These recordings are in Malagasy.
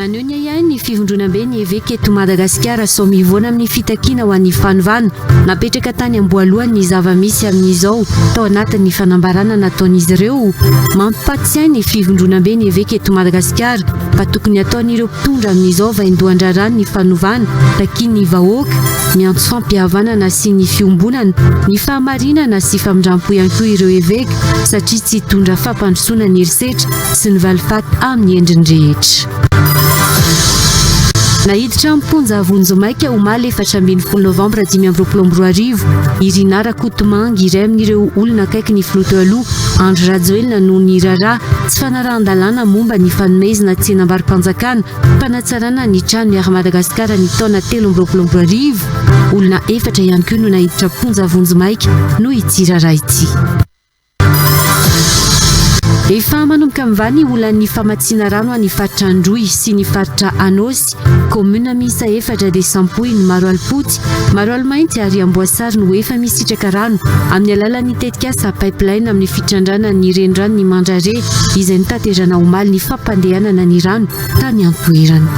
Maneho ny ihany ny fivondronam-be ny evêque eto Madagasikara sao mivoana amin'ny fitakiana ho an'ny fanovana napetraka tany amboalohany ny zava-misy amin'izao tao anatin'ny fanambarana nataon'izy ireo mampatsiahy ny fivondronam-be ny evêque eto Madagasikara fa tokony ataon'ireo mpitondra amin'izao vaindohan-drarany ny fanovana takian'ny vahoaka miantso fampihavanana sy ny fiombonana ny fahamarinana sy famindrampo ihany koa ireo evêque satria tsy hitondra fampandrosoana ny herisetra sy ny valifaty amin'ny endriny rehetra. Nahiditra mponja vonjomaika omaly 4 novambra 2024 Irina Rakotomanga iray amin'ireo olona akaiky ny filoha aloha Andry Rajoelina no niraharaha tsy fanarahan-dalàna momba ny fanomezana tsenam-barim-panjakana fanatsarana ny trano miaraka Madagasikara ny taona 2024 olona 4 ihany koa no nahiditra mponja vonjomaika no ity raharaha ity. Efa manomboka mivany olan'ny famatsiana rano ny faritra Androy sy ny faritra Anosy commune miisa 4 Desampoy ny Maro Alpoty Maro Almainty ary Amboasary no efa misitraka rano amin'ny alalan'ny tetikasa pipeline amin'ny fitrandrana ny renirano ny Mandrare izay nitaterana omaly ny fampandehanana ny rano tany an-toerana.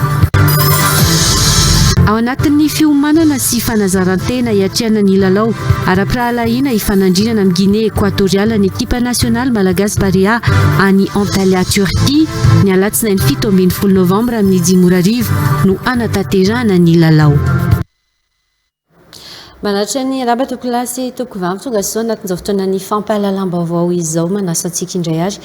Ao anatin'ny fiomanana sy fanazarantena iatriana ny lalao ara-prahalahina ifanandrinana amin'ny Guinée équatoriale ny équipe nationale malagasy Barea any Antalya Turquie ny alatsinainy 17 novambra amin'ny 10 no anatanterahana ny lalao. Manatra ny rabato klasy toko vamtonga zao anatin'izao fotoana ny fampahalalam-baovao izao manasa antsika indray ary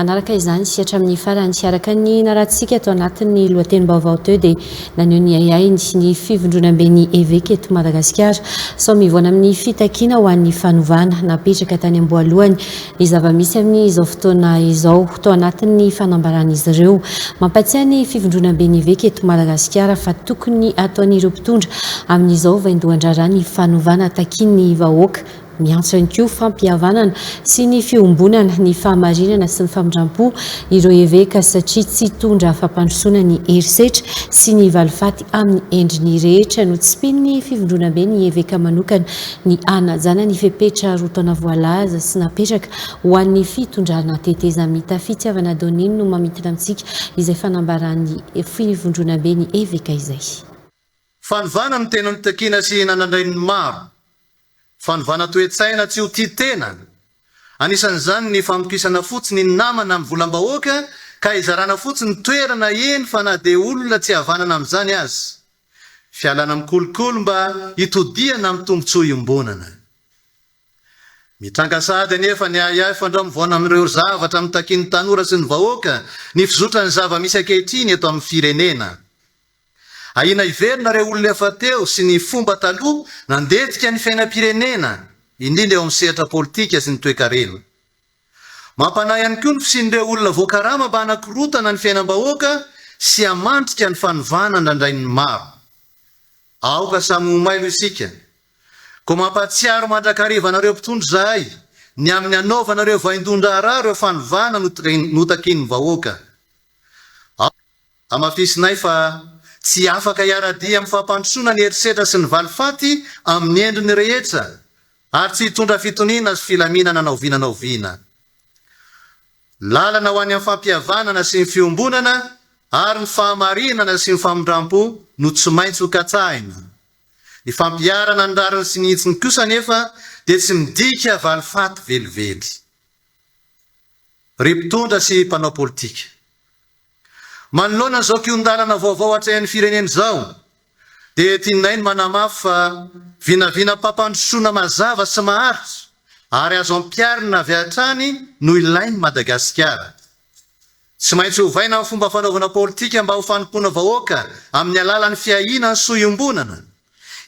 anaraka izany sy hatramin'ny farany sy araka ny naratsika atao anatin'ny lohatenim-baovao teo dia naneho ny aiainy sy ny fivondronam-be ny evêque eto Madagasikara sao mivoana amin'ny fitakiana ho an'ny fanovana napetraka tany amboalohany ny zava-misy amin'izao fotoana izao tao anatin'ny fanambaran'izy ireo mampatsiahy ny fivondronam-be ny evêque eto Madagasikara fa tokony ataon'ireo mpitondra amin'izao vaindohan-draharaha ny fanovana takian'ny vahoaka miantso ihany koa fampihavanana sy ny fiombonana ny fahamarinana sy ny famindrampo ireo evêque satria tsy hitondra fampandrosoana ny herisetra sy ny valifaty amin'ny endriny rehetra no tsy piny fivondronam-be ny evêque manokana ny anajana ny fepetra roa taona voalaza sy napetraka ho an'ny fitondrana teteza mitafitiavana doniny no mamitana amintsika izay fanambaran'ny fivondronam-be ny evêque izay. Fanovana ny tena nitakina sy nanandrainy maro. Fanovana toe-tsaina tsy ho tia tena. Anisan'izany ny famokisana fotsiny ny namana amin'ny volam-bahoaka ka izarana fotsiny toerana eny fa na dia olona tsy havanana amin'izany azy. Fialana amin'ny kolokolo mba hitodiana amin'ny tombontsoa iombonana. Mitranga sady anefa ny aiay fandramivoana amin'ireo zavatra amin'ny takian'ny tanora sy ny vahoaka ny fizotrany zava-misy ankehitriny eto amin'ny firenena. Aina iverina ireo olona efa teo sy ny fomba taloha nandetika ny fiainam-pirenena indrindra eo amin'ny sehatra politika sy ny toe-karena. Mampanahy ihany koa ny fisian'ireo olona voakarama mba hanakorotana ny fiainam-bahoaka sy hamantrika ny fanovana ndraindray ny maro. Aoka samy homailo isika. Ko mampatsiaro mandrakarivanareo mpitondro zahay ny amin'ny anaovanareo vaindon-draharaha ireo fanovana notakian'ny vahoaka. Amafisinay fa tsy afaka hiara-dia amin'ny fampandrosoana ny herisetra sy ny valifaty amin'ny endriny rehetra ary tsy hitondra fitoniana sy filaminana naovinanaoviana. Lalana ho any amin'ny fampihavanana sy ny fiombonana ary ny fahamarinana sy ny famindrampo no tsy maintsy ho katsahina. Ny fampiarana ny rariny sy ny hitsiny kosa nefa dia tsy midika valifaty velively. Ry mpitondra sy mpanao politika. Manoloana izao kiondalana vaovao hatrahin'ny firenena izao dia tianay ny manamafy fa vinavina mpampandrosoana mazava sy maharitra ary azo ampiarina avy hatrany no ilainy Madagasikara. Tsy maintsy hovaina amin'ny fomba fanaovana politika mba ho fanompoana vahoaka amin'ny alalan'ny fiahinany sy iombonana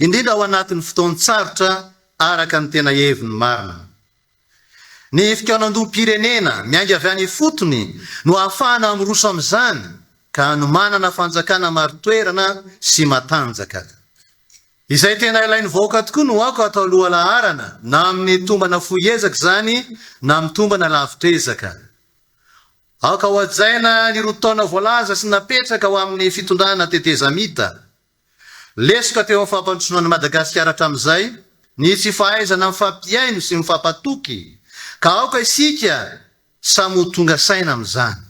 indrindra ao anatin'ny fotoan-tsarotra araka ny tena heviny marina. Ny fikaonandom-pirenena miainga avy any fotony no ahafahana amiroso amin'izany ka no manana fanjakana maro-toerana sy matanjaka. Izay tena ilain'ny vahoaka tokoa no ako atao aloha laharana na amin'ny tombana foiezaka zany na amin'ny tombana lavitrezaka. Aoka ho ajaina ny roa taona voalaza sy napetraka ho amin'ny fitondrana teteza mita. Lesoka teo amin'ny fampandrosoanan'i Madagasikara hatramin'izay ny tsy fahaizana amin'ny fampiaino sy ny fampatoky ka aoka isika samy ho tonga saina amin'izany.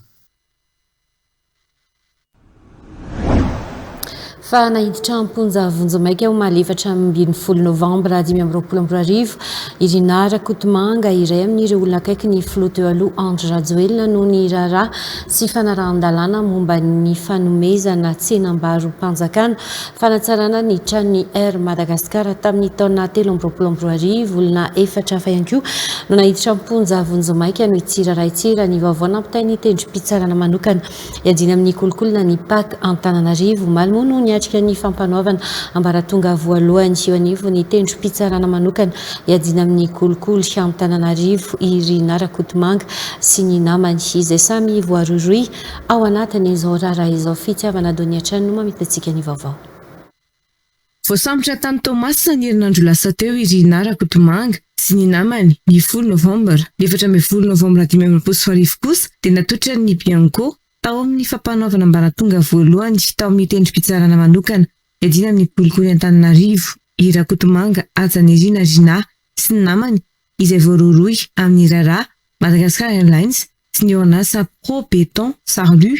fa nahiditra amponja vonjomaika ao malefatra ambin'ny folo novambra 2024 irinara kotomanga iray amin'ireo olona akaiky ny filoha teo aloha Andry Rajoelina no ny raharaha sy fanarahan-dalàna momba ny fanomezana tsenam-barom-panjakana fanatsarana ny tranon'ny Air Madagasikara tamin'ny taona 2024 olona efatra hafa ihany koa no nahiditra amponja vonjomaika no itsiraraitsira ny vaovao nampitainy tendrom-pitsarana manokana iadina amin'ny kolokolona ny PAK Antananarivo Malmo niatrika ny fampanoavana ambaratonga voalohany eo anivo ny tendrom-pitsarana manokana iadina amin'ny kolokolo Antananarivo irinara kotomanga sy ny namany izay samy voaroiroy ao anatin'izao raharaha izao fitiavana do ny atrano no mamitatsika ny vaovao. Voasambotra tany Tomasina ny herinandro lasa teo irinara kotomanga sy ny namany ny 10 novambra 14 novambra 2024 kosa dia natotra ny Bianco tao amin'ny fampanaovana ambaratonga voalohany tao amin'ny tendrom-pitsarana manokana iadina amin'ny kolokolo Antananarivo Irakotomanga Ajanirina Rina sy ny namany izay voaroiroy amin'ny raharaha Madagascar Airlines sy ny orinasa Pro Béton Sarlu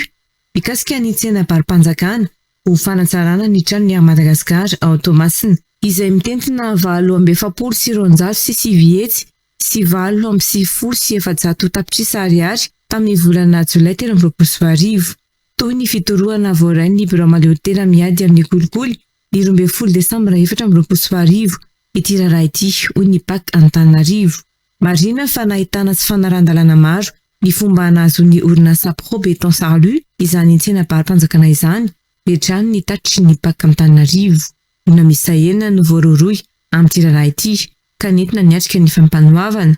mikasika ny tsenam-barom-panjakana ho fanatsarana ny tranon'ny Air Madagascar ao Tomasina izay mitentina 720 sy sivihetsy sy 740 tapitrisa ariary tamin'ny volana Jolay 2024 toy ny fitorohana voarain'ny Biro Maleotera miady amin'ny kolikoly ny 12 Desambra 2024 ity raharaha ity hoy ny PAK Antananarivo. Marina fa nahitana sy fanaran-dalàna maro ny fomba nazon'ny orinasa Pro Béton Sarlu izany tsenam-barom-panjakana izany betrany ny tatitry ny PAK Antananarivo na misahena no voaroiroy amin'ity raharaha ity ka nentina niatrika ny fampanoavana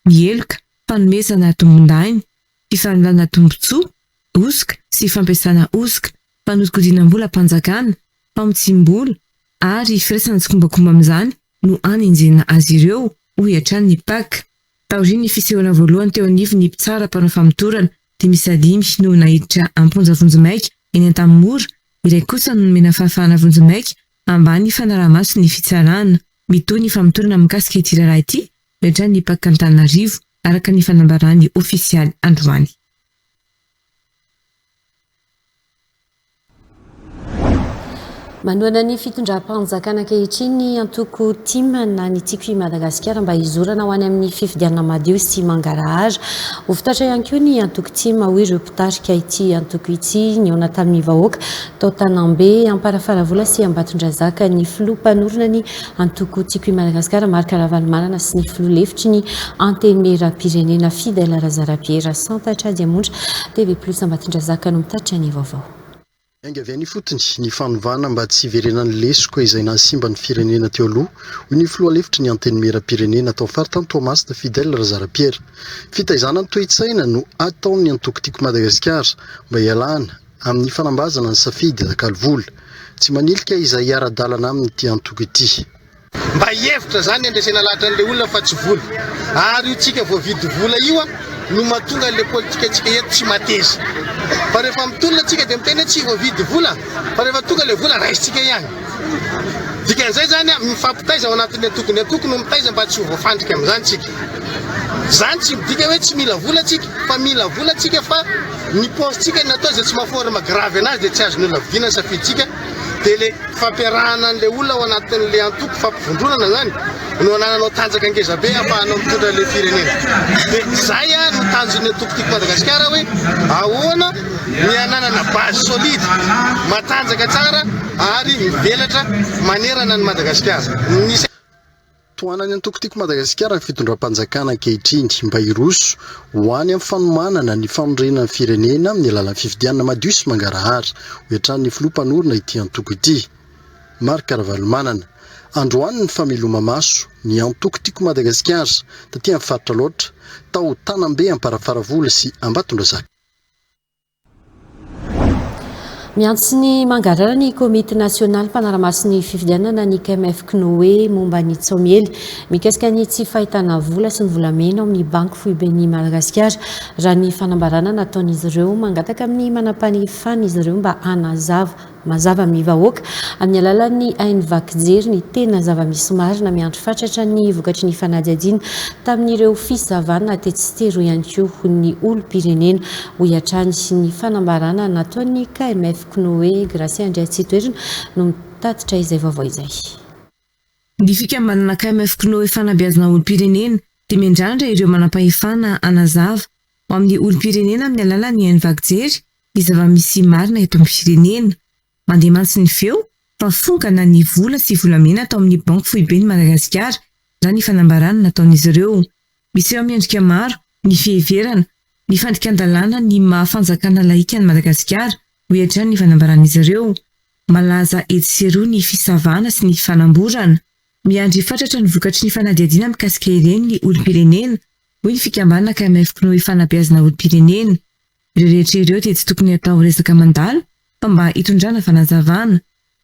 mieloka fanomezana tombondainy fifanilana tombotsoa osika sy fampiasana osika fanodikodianam-bola-panjakana famotsim-bola ary firaisana tsikombakomba amin'izany no anenjena azy ireo hoy hatrany ny PAK. Taoriany ny fisehoana voalohany teo anivo ny mpitsara mpanao famotorana dia misy 5 no nahiditra amponja vonjomaika eny an-tanimora iray kosa no nomena fahafahana vonjomaika ambany fanaraha-maso ny fitsarana mitohy ny famotorana mikasika ity raharaha ity hatrany ny PAK Antananarivo araka ny fanambarany ofisialy androany. Manoana ny fitondram-panjakana ankehitriny antoko timana ny TQ Madagasikara mba hizorana ho any amin'ny fifidianana madio sy mangarahara. Ho fitatra ihany koa ny antoko tima ho ireo mpitarika ity antoko ity ny ona tamin'ny vahoaka tao Tanambe amparafaravola sy Ambatondrazaka ny filoha mpanorona ny antoko TQ Madagasikara Marc Ravalomanana sy ny filoha lefitry ny antenera-pirenena Fidèle Razarapiera Santatra Diamondra TV+ Ambatondrazaka no mitaritra ny vaovao. Engavy ny fotony ny fanovana mba tsy verenan'ny lesoko izay nasimba ny firenena teo aloha hoy ny filoha lefitry ny antenimera-pirenena tao faritany Tomasina Fidèle Razarapiera. Fitaizana ny toe-tsaina no ataon'ny antoko TQ Madagasikara mba hialana amin'ny fanambazana ny safidy zakalovola tsy manilika izay ara-dalana amin'ity antoko ity. Mba hevitra zany andresena lahatra an'ilay olona fa tsy vola ary io tsika voavidy vola io no mahatonga le politika tsika eto tsy mateza. Fa rehefa mitolona tsika dia miteny tsy voavidy vola fa rehefa tonga le vola raisitsika ihany. Dikan'izay zany mifampitaiza ao anatin'ny antoko no mitaiza mba tsy ho voafandrika amin'izany tsika. Zany tsy midika hoe tsy mila vola tsika fa mila vola tsika fa ny paositsika natao izay tsy mahaforma grave anazy dia tsy azony olona vidiana safiditsika dia le fampiarahana an'ilay olona ao anatin'ilay antoko fampivondronana zany no anananao tanjaka angeza be ahafahanao mitondra le firenena. Dia izay no tanjon'ny antoko TQ Madagasikara hoe ahoana ny ananana base solide matanjaka tsara ary mivelatra manerana ny Madagasikara. Toanany antoko TQ Madagasikara ny fitondram-panjakana ankehitriny mba hiroso ho any amin'ny fanomanana ny famorenan'ny firenena amin'ny alalan'ny fifidianana madio sy mangarahara hoatran'ny filoha mpanorona ity antoko ity. Marc Ravalomanana androany ny fameloma maso ny antoko TQ Madagasikara taty amin'ny faritra loatra tao Tanambe amparafaravola sy Ambatondrazaka. Miantso ny mangarara ny komity nasionaly mpanara-maso ny fifidianana ny KMF Knoe momba ny tsomiely mikasika ny tsy fahitana vola sy ny volamena amin'ny banky foibeny Madagasikara raha ny fanambarana nataon'izy ireo mangataka amin'ny manam-panefana izy ireo mba hanazava mazava amin'ny vahoaka amin'ny alalan'ny hainy vakijery ny tena zava-misy marina miandry fatratra ny vokatry ny fanadihadiana tamin'ireo fisavana tetsytero ihany koa ny olom-pirenena ho iatrany sy ny fanambarana nataon'ny KMF Knoe Gracia Andriatsitoerina no mitatitra izay vaovao izay. Ny fikambanana KMF Knoe fanabeazana olom-pirenena dia miandrandra ireo manam-pahefana anazava ho amin'ny olom-pirenena amin'ny alalan'ny hainy vakijery ny zava-misy marina eto amin'ny firenena. Mandeha mantsy ny feo fa fongana ny vola sy volamena atao amin'ny banky foiben'ny Madagasikara raha ny fanambarana nataon'izy ireo. Misy eo miendrika maro ny fiheverana, ny fandrikan-dalàna ny mahafanjakana laika ny Madagasikara ho iatrany ny fanambaran'izy ireo. Malaza etsy ny fisavana sy ny fanamborana. Miandry fatratra ny vokatry ny fanadihadiana mikasika ireny ny olom-pirenena hoy ny fikambanana KMF Knoe fanabeazana olom-pirenena. Ireo rehetra ireo dia tsy tokony atao resaka mandalo fa mba hitondrana fanazavana.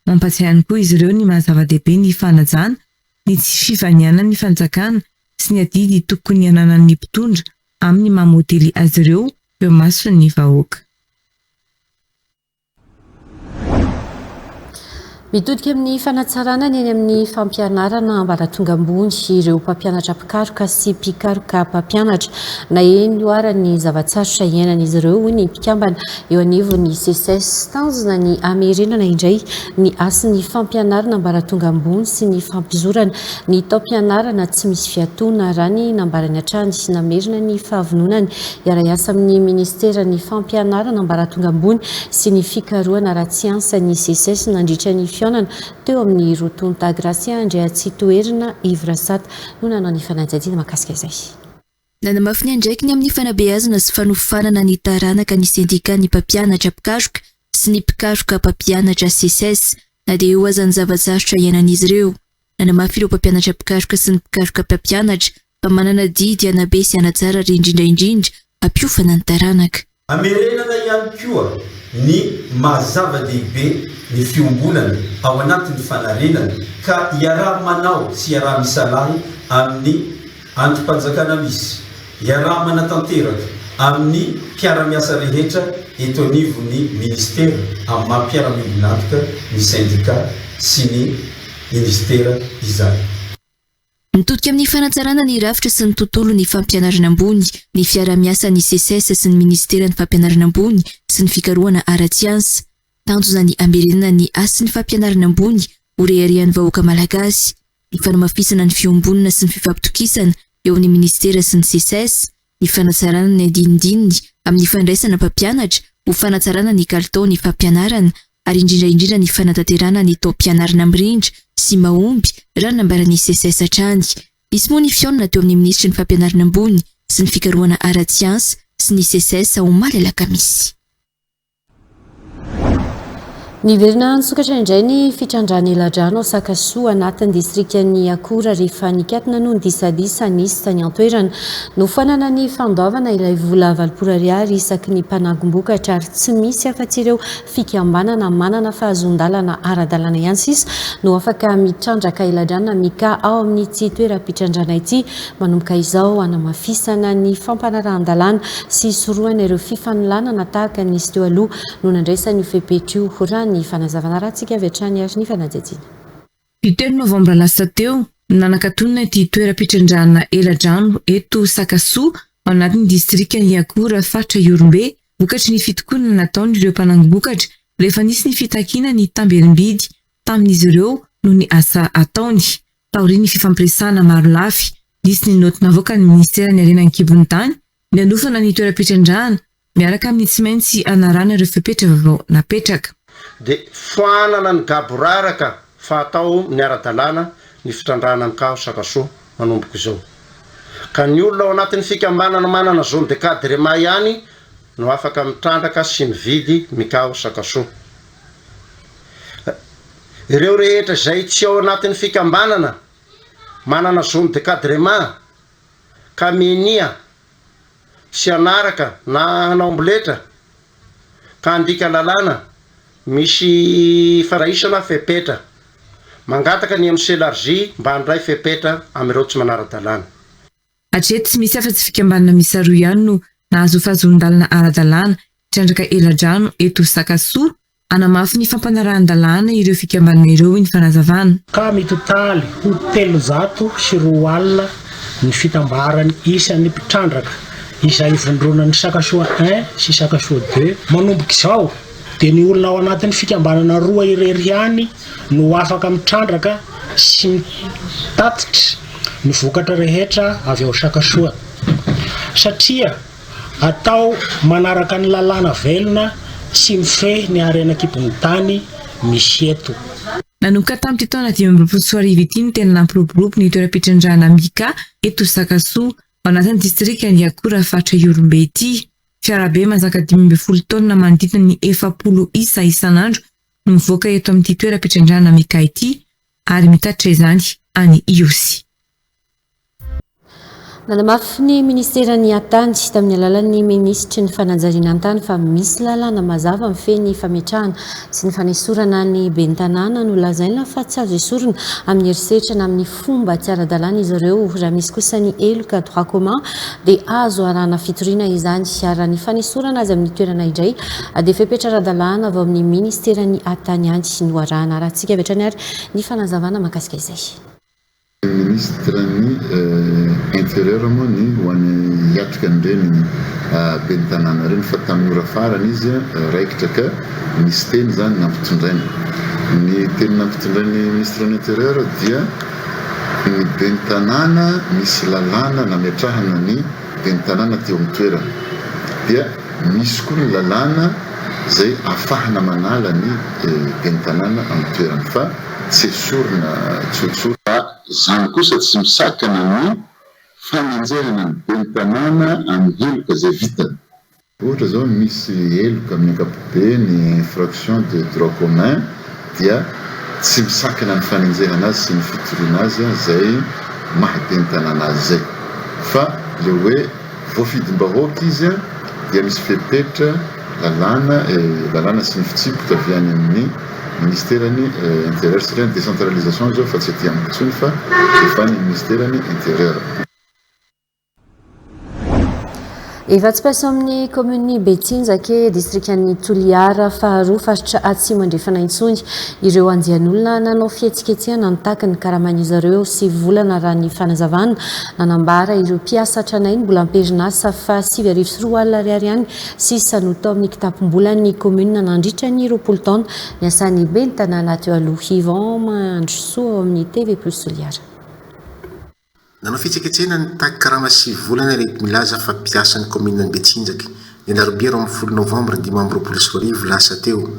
Mampatsiahy ihany koa izy ireo ny mahazava-dehibe ny fanajana, ny tsy fivaniana ny fanjakana sy ny adidy tokony hananan'ny mpitondra amin'ny mamodely azy ireo eo maso ny vahoaka. Mitodika amin'ny fanatsarana eny amin'ny fampianarana ambaratonga ambony ireo mpampianatra mpikaroka sy mpikaroka mpampianatra na eny oarany zavatsarotra iainan'izy ireo ny mpikambana eo anivon'ny CSS tanjona ny amerinana indray ny asin'ny fampianarana ambaratonga ambony sy ny fampizorana ny taom-pianarana tsy misy fiatoana raha ny nambarany hatrany sy namerina ny fahavononany iara-iasa amin'ny ministeran'ny fampianarana ambaratonga ambony sy ny fikarohana ara-tsiansa ny CSS nandritra ny teo amin'ny rotonta Gracia Andriatsitoerina Ivrasata no nanao ny fanadihadiana makasika izay. Nanamafy ny andraikiny amin'ny fanabeazana sy fanofanana ny taranaka ny sendika ny mpampianatra mpikaroka sy ny mpikaroka mpampianatra CSS na dia eo aza ny zavatsarotra iainan'izy ireo. Nanamafy ireo mpampianatra mpikaroka sy ny mpikaroka mpampianatra fa manana didy anabe sy anatsara ry indrindra ampiofana ny taranaka. Amerenana ihany koa ny mahazava-dehibe ny fiombolana ao anatin'ny fanarenana ka iaraha manao sy iaraha misalahy amin'ny androm-panjakana misy, iaraha manatanteraka amin'ny mpiara-miasa rehetra eto anivon'ny ministera amin'ny maha-mpiara-miombonantoka ny syndika sy ny ministera izany. Mitodika amin'ny fanatsarana ny rafitra sy ny tontolo ny fampianarana ambony, ny fiara-miasa ny CSS sy ny ministera ny fampianarana ambony sy ny fikarohana ara-tsiansa. Tanjona ny amerinana ny asy ny fampianarana ambony ho rearian'ny vahoaka malagasy, ny fanamafisana ny fiombonana sy ny fifampitokisana eo amin'ny ministera sy ny CSS, ny fanatsarana ny andinindininy amin'ny fandraisana mpampianatra ho fanatsarana ny kalitao ny fampianarana ary indrindra ny fanatanterana ny taom-pianarana mirindra sy mahomby raha nambaran'ny CSS hatrany. Misy moa ny fiaonana teo amin'ny ministra ny fampianarana ambony sy ny fikarohana ara-tsiansa sy ny CSS ao malalaka misy. Niverina nisokatra indray ny fitrandrana eladrano ao Sakasoa anatin'ny distrikan'ny Akora rehefa nikatona no ny disadisa nisy tany an-toerana no fanana ny fandaovana ilay vola 700 ariary isaky ny mpanangom-bokatra ary tsy misy afa-tsy ireo fikambanana manana fahazondalana ara-dalàna ihany sisa no afaka mitrandraka eladrano mika ao amin'ny tsy toeram-pitrandrana ity manomboka izao hanamafisana ny fampanarahan-dalàna sy soroana ireo fifanololana tahaka nisy teo aloha no nandraisan'ny FEPETU ny fanazavana ratsika avy hatrany ary ny fanadihadiana. 7 Novambra lasa teo nanakatonana ity toeram-pitrandrana eladrano eto Sakasoa ao anatin'ny distrikan'ny Akora fatra Iorombe vokatry ny fitokonana nataon'ireo mpanangom-bokatra rehefa nisy ny fitakiana ny tamberim-bidy tamin'izy ireo no ny asa ataony. Taorian'ny fifampiresahana maro lafy nisy ny noty navoaka ny ministera ny arenan'ny kibon'ny tany ny anofana ny toeram-pitrandrana miaraka amin'ny tsy maintsy anarana ireo fepetra vaovao napetraka. Dia foanana ny gaboraraka fa atao ny ara-dalàna ny fitrandrana ny kao Sakasoa manomboko izao. Ka ny olona ao anatin'ny fikambanana manana zone de cadrement ihany no afaka mitrandraka sy mividy mikao Sakasoa. Ireo rehetra izay tsy ao anatin'ny fikambanana manana zone de cadrement ka menia sy anaraka na hanao mboletra ka andika lalàna misy faraisana fepetra mangataka ny MC Largy mba handray fepetra amin'ireo tsy manara-dalàna. Hatreto tsy misy afa-tsy fikambanana misy roa ihany no nahazo fahazondalana ara-dalàna hitrandraka eladrano eto Sakasoa anamafy ny fampanarahan-dalàna ireo fikambanana ireo ny fanazavana. Ka mitotaly ho 304 ny fitambarany isan'ny mpitrandraka izay ivondronan'ny Sakasoa 1 sy Sakasoa 2 manomboka izao dia ny olona ao anatin'ny fikambanana roa irery ihany no afaka mitrandraka sy mitatitra ny vokatra rehetra avy ao Sakasoa satria atao manaraka ny lalàna velona sy mifehy ny arenak'ibony tany misy eto. Nanomboka tamin'ity taona 2024 ity ny tena nampiroborobo ny toeram-pitrandrahana Mika eto Sakasoa ao anatin'ny distrika ny Akorafatra Iorombe ity. Fiarabe mazaka 10 taona manodidina ny 40 isa isan'andro no mivoaka eto amin'ity toeram-pitrandrahana Mika ity ary mitatra izany any Iosy. Nanamafy ny ministeran'ny Atany tamin'ny alalan'ny ministry ny fananjariana an-tany fa misy lalàna mazava mifehy fametrahana sy ny fanesorana ny bentanàna no lazaina fa tsy azo esorina amin'ny herisetrana na amin'ny fomba tsy ara-dalàna izy ireo raha misy kosa ny eloka droit commun dia azo arahana fitoriana izany arahany fanesorana azy amin'ny toerana indray dia fepetra ara-dalàna avy amin'ny ministeran'ny Atany any no arahana rahantsika avy hatrany ary ny fanazavana mahakasika izay. Ministre ny intérieur moa ny ho an'ny hiatrika an'ireny bentanàna ireny fa tamin'ny ora farany izy raikitra ka misy teny zany nampitondrainy. Ny teny nampitondrainy ministre ny intérieur dia ny bentanàna misy lalàna nametrahana ny bentanàna teo amin'ny toerana. Dia misy koa ny lalàna zay afahana manala ny bentanàna amin'ny toerana fa tsy esorina tsotsotra zany kosa tsy misakana ny famanjerana ny bentanàna amin'ny heloka zay vitany. Ohatra zao misy heloka amin'ny ankapobeny infraction de droit commun dia tsy misakana ny fanenjehana azy sy ny fitoriana azy zay maha bentanàna azy zay fa le hoe voafidim-bahoaka izy dia misy fepetra lalàna sy ny fitsipoka avy any amin'ny ministeran'ny intérieur sy ny décentralisation zao fa tsy aty amin'ny tsony fa efa ny ministeran'ny intérieur. Efa tsy paso amin'ny commune Betsinjaka distrikan'ny Toliara faharoa faritra atsimo andrefana intsony ireo andian'olona nanao fihetsiketsehana nitaky ny karaman'izy ireo sy volana raha ny fanazavana nanambara ireo mpiasa tranainy mbola amperinasa fa 7,4 alina ariary sy sanoto amin'ny kitapom-bolan'ny commune nandritra ny 20 taona niasan'ny bentanàna teo aloha Ivan Mandro Soa amin'ny TV+ Toliara. Nanao fihetsiketsehana nitaky karama 7 volana reto milaza fa mpiasan'ny commune Betsinjaka ny alarobia 20 novambra 2024 lasa teo.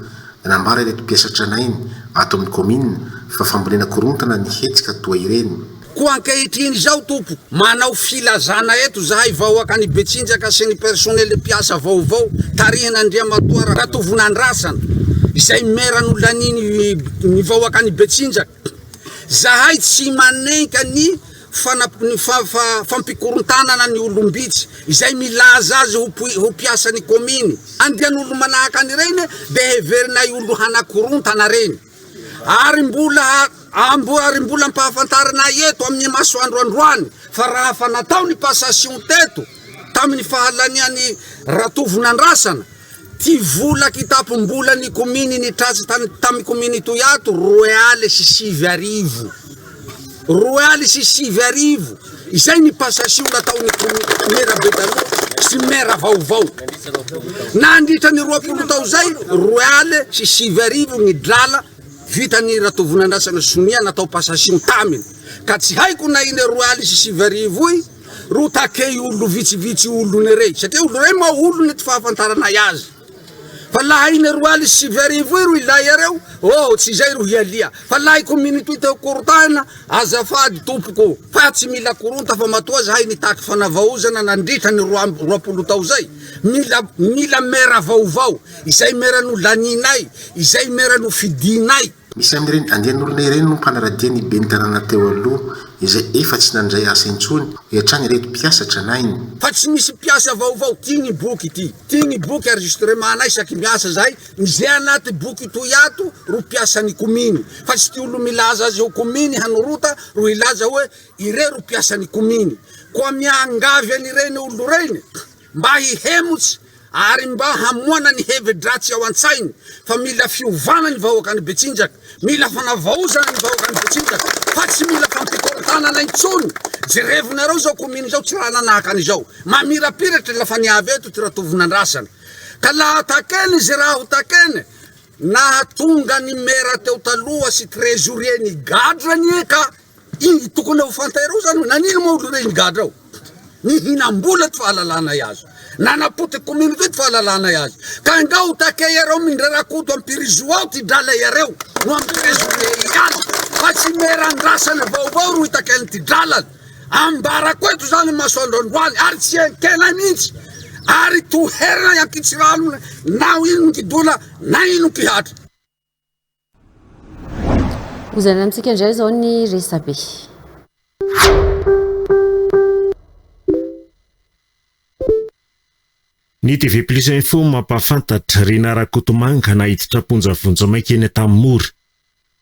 Nanambara ireto mpiasa tranainy ato amin'ny commune fa fambolena korontana ny hetsika toa ireny. Ko ankehitriny zao tompo manao filazana eto zahay vahoaka ny Betsinjaka sy ny personnel mpiasa vaovao tarihina Andriamatoa Ratovonandrasana izay meran'olona ny vahoaka ny Betsinjaka. Zahay tsy manenka ny fampikorontanana ny olombitsy izay milaza azy ho mpiasa ny kominy andian'olo manahaka an'ireny dia heverinay olo hanakorontana reny ary mbola mpahafantarana eto amin'ny masoandro androany fa raha fa natao ny passation teto tamin'ny fahalaniany Ratovonandrasana ty vola kitapom-bola ny kominy ny tratsy tamin'ny kominy Toyato royale sy 7,000 royale sy 7,000 izay ny passation nataony mera betaloha sy mera vaovao nandritra ny 20 tao zay royale sy 7,000 ny drala vitany Ratovonandrasana sonia natao passation taminy ka tsy haiko na iny royale sy 7,000 ro takey olo vitsivitsy olo rey satria olo rey ma olo ny ty fahafantarana azy fa laha iny royale sy 7,000 ro ilay areo tsy zay ro hialia fa laha communauté teo korotana azafady tompoko fa tsy mila koronta fa matoa zahay nitaky fanavaozana nandritra ny 20 tao zay mila mera vaovao izay merano laninay izay merano fidinay. Misy amin'ireny andian'olona ireny no mpanaradia ny bentanàna teo aloha izay efa tsy nandray asa intsony hiatrany reto mpiasa tranainy. Fa tsy misy mpiasa vaovao tigny boky tigny boky enregistrement nay isaky miasa zahay mizay anaty boky Toyato ro mpiasan'ny kominy fa tsy ty olo milaza azy ho kominy hanorota ro ilaza hoe ire ro mpiasan'ny kominy koa miangavy an'ireny olo reny mba hihemotsy ary mba hamoana ny hevi-dratsy ao an-tsainy fa mila fiovana ny vahoaka ny Betsinjaka, mila fanavaozana ny vahoaka ny Betsinjaka, fa tsy mila fampikorontanana intsony. Jerevonareo zao kominy zao tsy raha nanahaka an'izao, mamirapiratra lafa niavy eto ty raha tovinandrasana. Ka laha takeny ze raha ho takeny, nahatonga ny mera teo taloha sy trésorier ny gadrany e, ka iny tokony ho fantaireo zany nanino moa olo reny gadrao. Nihinam-bola ty fahalalana iazy, nanapoty communauté ty fahalalana iazy, ka ngao take yareo mindrarakoto ampirizo ao ty drala yareo no amy trésorier iazy, fa tsy merandrasana vaovao ro itakeny ty dralany. Ambarako eto zany masoandroandroany ary tsy enkena mihitsy, ary toherina yankitsirano na ino kidola na ino kihatra. Ozana antsika indray zao ny resabe. Ny TV Plus Info mampafantatra Rina Rakotomanga nahiditra ponjavonja maika eny Tamory.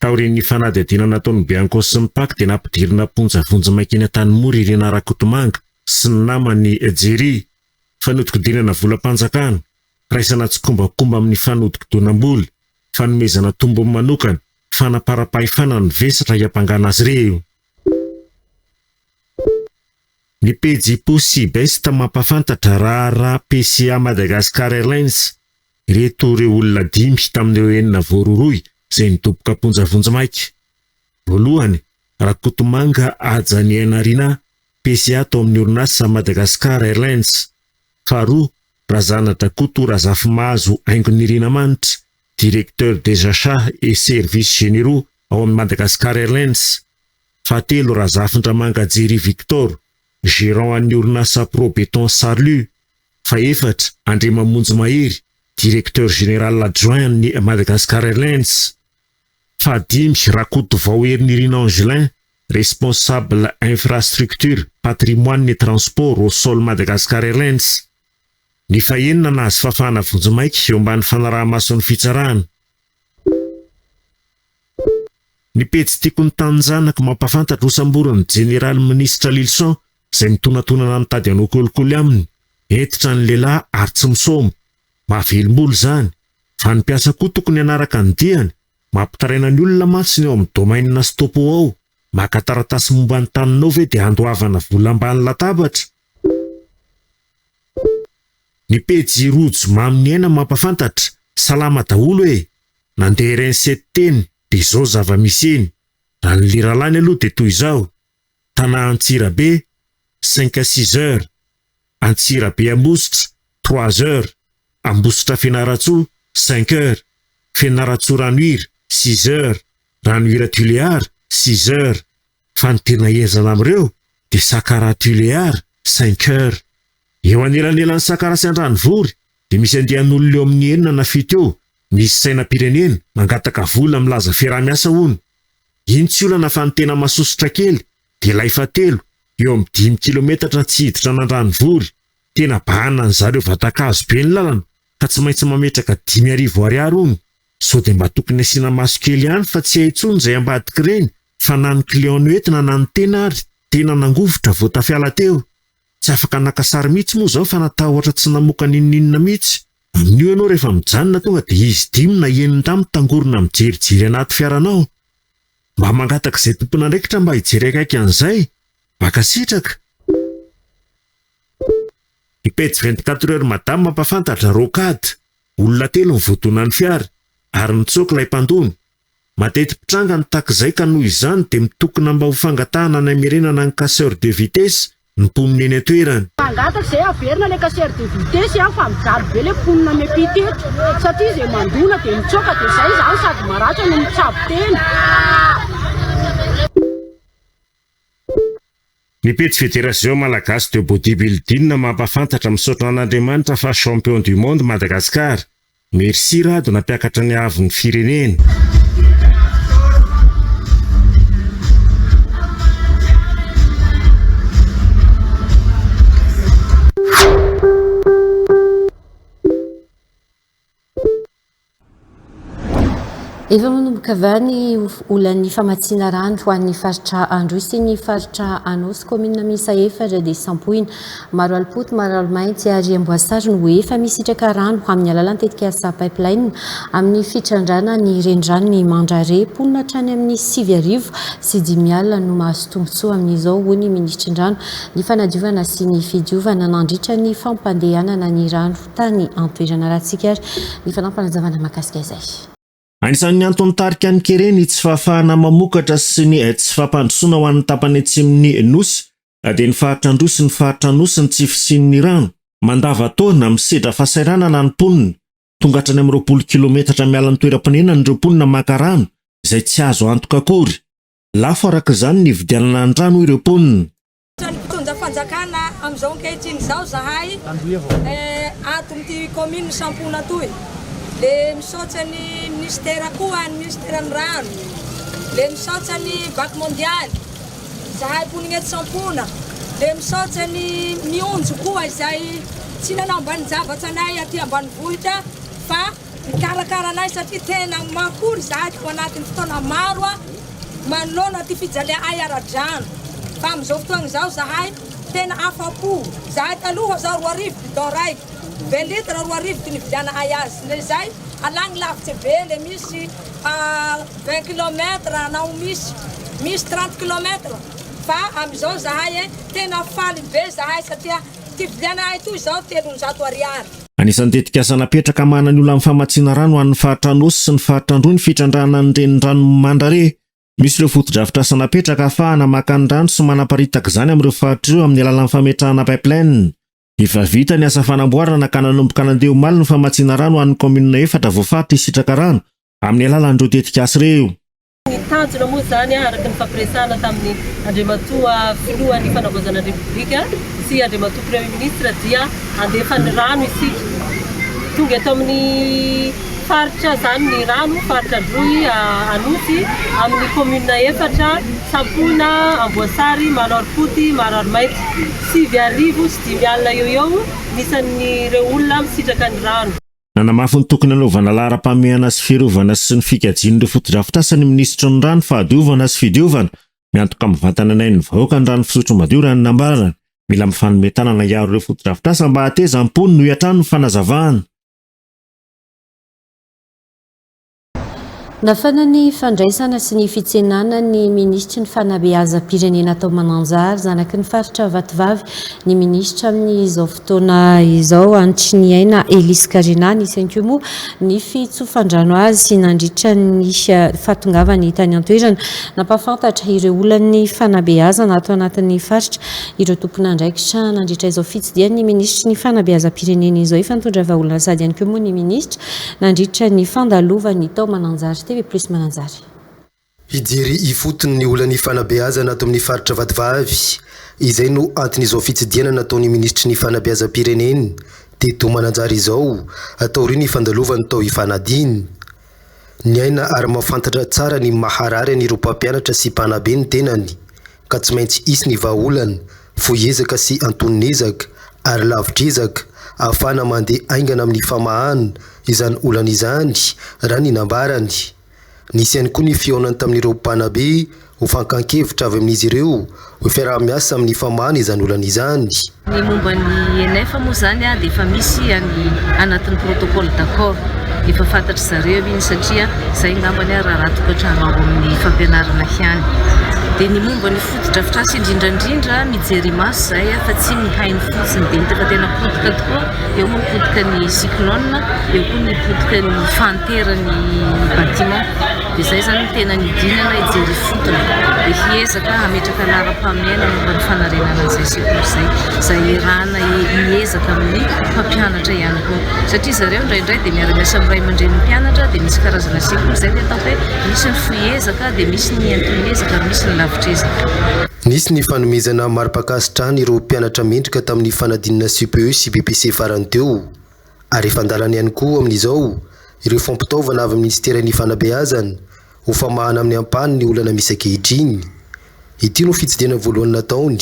Taorian'ny fanadihadiana nataon'ny Bianco sy ny Paky dia nampidirina ponjavonja maika eny Tanimory Rina Rakotomanga sy ny namany Jery. Fanodikodinana volam-panjakana, raisana tsikombakomba amin'ny fanodikodonam-bola, fanomezana tombo manokana, fanaparapahefana ny vesatra hiampangana azy ireo. Ny pejy Possibest mampafantatra raha PCA Madagascar Airlines, reto ireo olona 5 tamin'ireo 9 voaroroy izay nidoboka ponjavonja maika. Voalohany, Rakotomanga Ajaniana Rina, PCA tao amin'ny orinasa Madagascar Airlines. Faharoa, Razana Drakoto Razafimahazo Aingon'ny Rinamanitra, directeur des achats et services généraux ao amin'ny Madagascar Airlines. Fahatelo, Razafindramanga Jery Victor, gérant an'ny orinasa Probeton Sarlu. Faefatra, Andriamamonjy Mahery, directeur général adjoint ny Madagascar Airlines. Fahadimy, Rakoto Vaoerin'ny Rina Angelin, responsable infrastructure, patrimoine et transport au sol Madagascar Airlines. Ny fahenina nahazo fafana vonjamaika eo ambany fanaraha-mason'ny fitsarana. Ny pejy tiako ny tanjanako mampafantatra hosamborany Général Ministre Lilson izay mitonatonana mitady anao kolikoly aminy. Etitra ny lehilahy ary tsy misomo. Mahavelom-bolo zany. Fa ny mpiasa koa tokony anaraka ny diany, mampitaraina ny olona matsiny eo amin'ny domaine sy topo ao. Maka taratasy momba ny taninao ve dia andoavana vola ambany latabatra. Ny pejy Rojo Mamy Aina mampafantatra, salama daholo e. Nandeha ireny 7 teny dia izao zava-misy eny. Raha ny liralany aloha dia toy izao: Tana Antsirabe 5 à 6 heures, Antsirabe Ambositra 3 heures, Ambositra Fianaratsoa 5 heures, Fianaratsoa Ranohira 6 heures, Ranohira Tulear 6 heures. Fa ny tena ezana amin'ireo dia Sakara Tulear 5 heures. Eo anelanelan'ny Sakara sy Andranivory dia misy andian'olona eo amin'ny 9 na 7 eo, misy sainam-pirenena mangataka vola milaza fiaraha-miasa hono. Iny tsy olana fa ny tena masosotra kely dia ilay fatelo eo amin'ny 5 kilometatra tsy hiditra an'Andranivory. Tena bahana ny zareo vatakazo be ny lalana ka tsy maintsy mametraka 5,000 ariary hono. Sao dia mba tokony asiana maso kely ihany fa tsy haintsony izay ambadika ireny, fa na ny client entina na ny tena ary tena nangovotra vao tafiala teo. Tsy afaka nakasary mihitsy moa zao fa natahotra tsy namoaka ninninina mihitsy. Amin'io ianao rehefa mijanona tonga dia izy 5 na 7 tangorona mijerijery anaty fiaranao. Mba mangataka izay tompona ndraikitra mba hijery akaiky an'izay, maka sitraka. Ny pejy 24 heures madame mampafantatra rokady, olona 3 nivoatona ny fiara ary nitsoaka ilay mpandona. Matety pitranga ny takizay ka noho izany dia mitokona mba ho fangatahana ny amirenana ny casseur de vitesse ny mponina eny an-toerana. Mangataka izay averina ilay casseur de vitesse fa mijaly be ilay mponina miampita eto satria izay mandona dia mitsoaka dia izay izany sady maratra no mitsabo teny. Ny pejy Fédération Malagasy de Bodybuilding mampafantatra misaotra an'Andriamanitra fa champion du monde Madagascar. Merci Rado nampiakatra ny avy ny firenena. efa manomboka vany olan'ny famatsiana rano ho an'ny faritra Androy ny faritra Anosy commune miisa efatra dia sampoina maro alipoti maro almainty ary Amboasary no efa misitraka rano amin'ny alalan'ny tetika asa pipeline amin'ny fitrandrana ny renirano ny Mandrare ponina hatrany amin'ny 8:05 alina no mahazo tombontsoa amin'izao ho ny ministrin-drano ny fanadiovana sy ny fidiovana nandritra ny fampandehanana ny rano tany antoerana rahatsikary ny fanampanazavana mahakasika izay. Anisan'ny antony tarika ny kereny tsy fahafahana mamokatra sy ny tsy fampandrosoana ho an'ny tapany atsimony Nosy dia ny faritra Androy sy ny faritra Anosy ny tsy fisian'ny rano mandava-taona misedra fahasahiranana ny mponina tonga hatrany amin'ny 20 kilometatra miala ny toeram-ponenana ireo mponina maka rano izay tsy azo antoka akory. Lafo araka izany ny vidianana ny rano ireo mponina. Mpitondra fanjakana amin'izao ankehitriny izao zahay ato amin'ity commune sampona toy. Le misaotra ny ministera koa ny ministera ny rano, le misaotra ny banque mondiale zahay ponina eto sampona, le misaotra ny mionjo koa izay tsy nanambany zavatra anay aty ambanivohitra fa mikarakara anay satria tena makory zahay ho anatin'ny fotoana maro manoloana ty fijalia ay ara-drano fa amin'izao fotoana izao zahay tena afa-po zahay taloha zao 2 arivo bidon raiky 20 litre 2 arivo ty nividiana ay azy le zay alagny lavitsy be le misy 20 km na misy 30 km fa amin'izao zahay tena faly be zahay satria ty vidiana ay toy zao 300 ariary. Anisan'ny tetika asa napetraka manana ny olona amin'ny famatsiana rano amin'ny faritra Anosy sy ny faritra Androy ny fitrandrana ny renirano Mandrare. Misy ireo fotodrafitra asa napetraka ahafahana maka ny rano sy manaparitaka izany amin'ireo faritra ireo amin'ny alalan'ny fametrahana pipeline. Efa vita ny asa fanamboarana ka nanomboka nandeha omaly ny famatsiana rano an'ny commune efatra voafaritra isitraka rano amin'ny alalan'ireo tetika asa ireo. Ny tanjona moa zany araka ny fampiresahana tamin'ny Andriamatoa filohan'ny fanavozana republika sy Andriamatoa premier ministre dia andefa ny rano isika. Tonga eto amin'ny faritra zany ny rano faritra Androy Anosy amin'ny commune efatra Sampona, Amboasary, Maroaripoti, Mararimaity 8:05 alina eo nisan'ny ireo olona misitraka ny rano. Nanamafy ny tokony hanaovana laharam-pameana sy fiarovana sy ny fikajian'ireo fotodrafitra asa ny ministra ny rano fahadiovana sy fidiovana miantoka amin'ny vatana nay ny vahoaka ny rano fisotro madio raha ny nambarana mila mifanometana na iaro ireo fotodrafitra asa mba hateza ampony no hiatrano ny fanazavahana. Nafana ny fandraisana sy ny fitsenana ny ministra ny fanabeazam-pirenena tao Mananjary zanaky ny faritra Vatovavy ny ministra amin'izao fotoana izao Antriniaina Elise Karina nisy ihany moa ny fitsofandrano azy sy nandritra ny fahatongavany tany antoerana nampafantatra ireo olon'ny fanabeazana atao anatin'ny faritra ireo tompon'andraikitra nandritra izao fitsidiany ny ministra ny fanabeazam-pirenena izao efa nitondra vahaolana sady ihany moa ny ministra nandritra ny fandalovany tao Mananjary. Plus Mananjary. Hijery ifotony ny olany fanabeazana ato amin'ny faritra Vatovavy izay no anton'izao fitsidiana nataony ministra ny fanabeazam-pirenena teto Mananjary izao atao ry ny fandalovany tao ifanadiny ny aina ary mafantatra tsara ny maharary ny mpampianatra sy mpanabe ny tenany ka tsy maintsy isy ny vahaolana foezaka sy antononezaka ary lavitrezaka ahafana mandeha aingana amin'ny famahana izany olana izany raha ny nambarany. Nisy ihany koa ny fihaonany tamin'ireo mpanabe ho fankankevitra avy amin'izy ireo ho fiaraha-miasa amin'ny famahana izany olana izany. Ny momba ny ENF moa zany dia efa misy anatin'ny protocole d'accord efa fantatry zareo iny satria izay ngambany raha tokantrano ao amin'ny fampianarana hiany. Dia ny momba ny fotodrafitra asa indrindrandrindra mijery maso zay fa tsy mihainy fotsiny dia mitefa tena potika tokoa eo moa potika ny cyclone eo koa ny potika ny fanterany bâtiment dia zay zany tena nidinana hijery fotony dia hiezaka hametraka laharam-pahamehana momba ny fanarenana an'izay sekoly zay rana hiezaka amin'ny mpampianatra ihany koa satria zareo indraindray dia miara-miasa amin'ny ray aman-dren'ny mpianatra dia misy karazana sekoly zay dia atao hoe misy ny foezaka dia misy ny antonezaka ary misy ny lavitrezaka. Nisy ny fanomezana mari-pakasitrahana ireo mpianatra mendrika tamin'ny fanadinana CPE sy BPC farany teo ary efa andalany ihany koa amin'izao ireo fampitaovana avy amin'ny ministeran'ny fanabeazana ho famahana amin'ny ampahany ny olana misy ankehitriny. Ity no fitsidiana voalohany nataony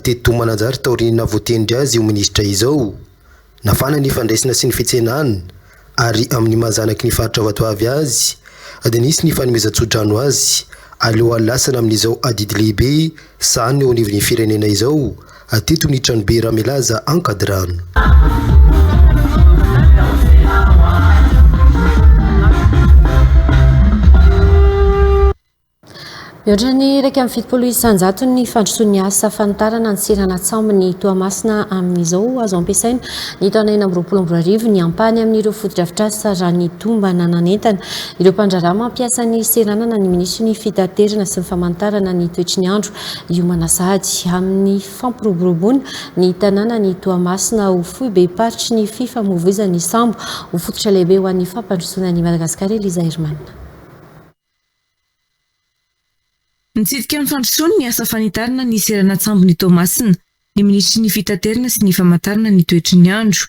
teto Mananjary taoriny navoatendry azy io ministra izao. Nafana ny fandraisana sy ny fitsenana ary amin'ny mahazanaky ny faritra Vatovavy azy dia nisy ny fanomezan-tsodrano azy aleo alasana amin'izao adidy lehibe sahany eo anivon'ny firenena izao ateto ny tranobe ramelaza ankadrano. Mihoatra ny iraika amin'ny fitopolo isanjato ny fandrosoan'ny asa fanotarana ny seranan-tsambo ny Toamasina amin'izao azo ampiasaina ny taona 2024 ny ampany amin'ireo fotodrafitrasa raha ny tomba nananentana ireo mpandrarah mampiasa ny seranana ny minisitry ny fitaterana sy ny famantarana ny toetry ny andro Iomana Sahady amin'ny fampiroboroboana ny tanàna ny Toamasina ho fohy be paritry ny fifamoivoizan'ny sambo ho fototra lehibe ho an'ny fampandrosoana ny Madagasikara. Eliza Hermanina. Nitsidika ny fandrosoana ny asa fanitarana ny seranatsambo ny Toamasina ny minisitry ny fitaterana sy ny famantarana ny toetry ny andro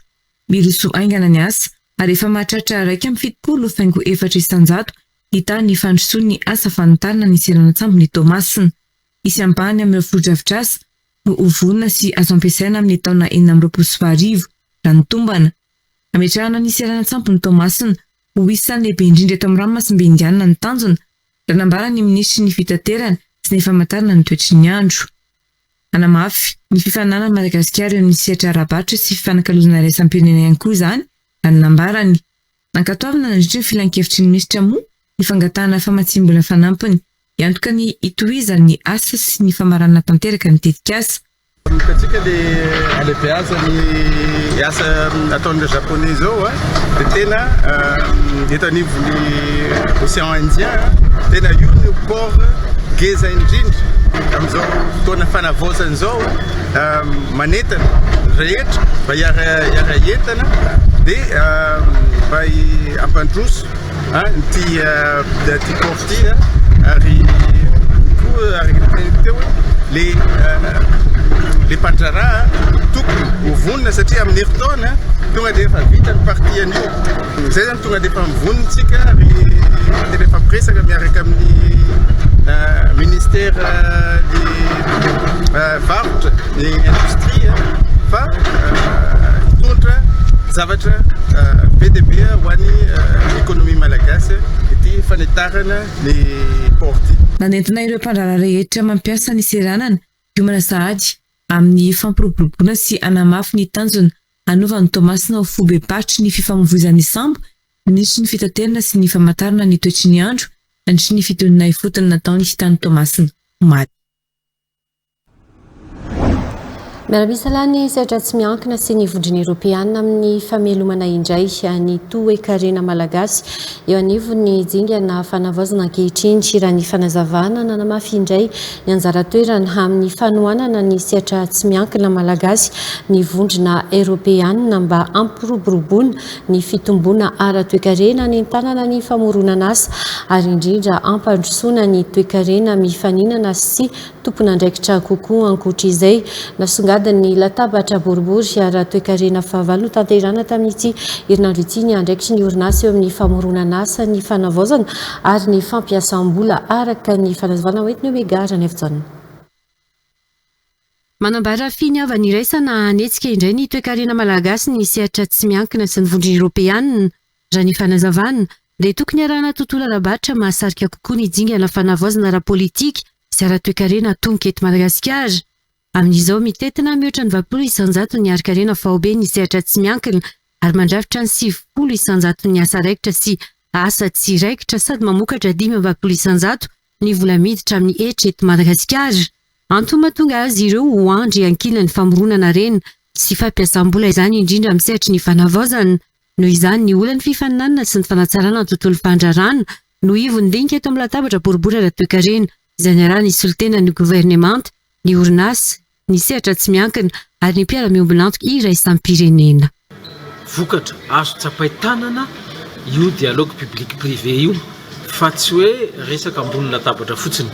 miroso aingana ny asa ary efa mahatratra 1.7 isanjato hita ny fandrosoana ny asa fanitarana ny seranatsambo ny Toamasina isy ambany amin'ny fotodrafitrasa no hovonina sy azo ampiasaina amin'ny taona 2025 raha ny tombana ametrahana ny seranatsambo ny Toamasina ho isan'ny lehibe indrindra eto amin'ny ranomasimbe indianina ny tanjona ranambara ny minisitry ny fitaterana sy ny famantarana ny toetry ny andro. Anamafy ny fifanana Madagasikara eo amin'ny sehatra ara-barotra sy fifanakalozana iraisam-pirenena ihany koa izany raha ny nambarany. Nankatoavana nandritra ny filan-kevitry ny minisitra moa ny fangatahana famatsimbola fanampiny iantoka ny itohizany ny asa sy ny famarana tanteraka ny tetikasa. Katika alepeasa ni asa ataon'ireo japonais zao dia tena eto anivon'ny océan Indien tena io ny port geza indrindra amin'izao fotoana fanavaozana izao manentana rehetra mba hiara entana dia mba hampandroso ty port ty ary koa ary teo le mpandrarah tokony hovonina satria amin'ny herintaona tonga dia efa vita ny parti an'io izay zany tonga dia efa mivonitsika ary tena efa miresaka miaraka amin'ny ministère ny varotra ny industrie fa hitondra zavatra be dia be ho an'ny économie malagasy ity fanetarana ny porty. Nanentina ireo mpandrarah rehetra mampiasa ny seranana Iomana Sahady amin'ny fampiroboroboana sy anamafy ny tanjona anaovan'ny Toamasina ho fohy be paritry ny fifamoivoizan'ny sambo minisitry ny fitaterana sy ny famantarana ny toetry ny andro nandritry ny fitonina ifotony nataony hitan'ny Toamasina maty. Miaramisala ny sehatra tsy miankina sy ny vondrona Eoropeanina amin'ny famelomana indray ny toe-karena malagasy eo anivon'ny dingana fanavaozana ankehitriny raha ny fanazavana nanamafy indray ny anjara toerana amin'ny fanohanana ny sehatra tsy miankina malagasy ny vondrona Eoropeanina mba ampiroboroboana ny fitomboana ara-toe-karena ny tanana ny famoronana asa ary indrindra ampandrosoana ny toe-karena mifaninana sy tompona andraikitra kokoa ankoatra izay nasongadiny latabatra boribory ara-toe-karena fahavalo no tanterana tamin'ity herinandro ity ny andraikitry ny orinasa eo amin'ny famoronana asa ny fanavaozana ary ny fampiasam-bola araka ny fanazavana hoentiny Omega ny Efijanona. Manambara finiavana iraisana anetsika indray ny toe-karena malagasy ny sehatra tsy miankina sy ny vondrona Eoropeanina raha ny fanazavana dia tokony arahana tontolo ara-barotra mahasarika kokoa ny dingana fanavaozana ara-politika sy ara-toe-karena tonga eto Madagasikara. Amin'izao mitetina mihoatra ny 20 isanjato ny ari-karena faobe ny sehatra tsy miankina ary mandrafitra ny 90 isanjato ny asa raikitra sy asa tsy raikitra sady mamokatra 20 isanjato ny vola miditra amin'ny hetra eto Madagasikara. Antony tonga azy ireo ho andry ankilany famoronana reny sy fampiasam-bola izany indrindra amin'ny sehatry ny fanavaozana. Noho izany ny olany fifaninanana sy ny fanatsarana ny tontolo fandrarana no ivony dinika eto amin'ny latabatra boribory ara-toe-karena izay niarahana isolitena ny gouvernemanta ny orinasa ny sehatra tsy miankina ary ny mpiara-miombonantoka iraisam-pirenena. Vokatra azo tsapain-tanana io dialogue public privé io fa tsy hoe resaka ambony latabatra fotsiny.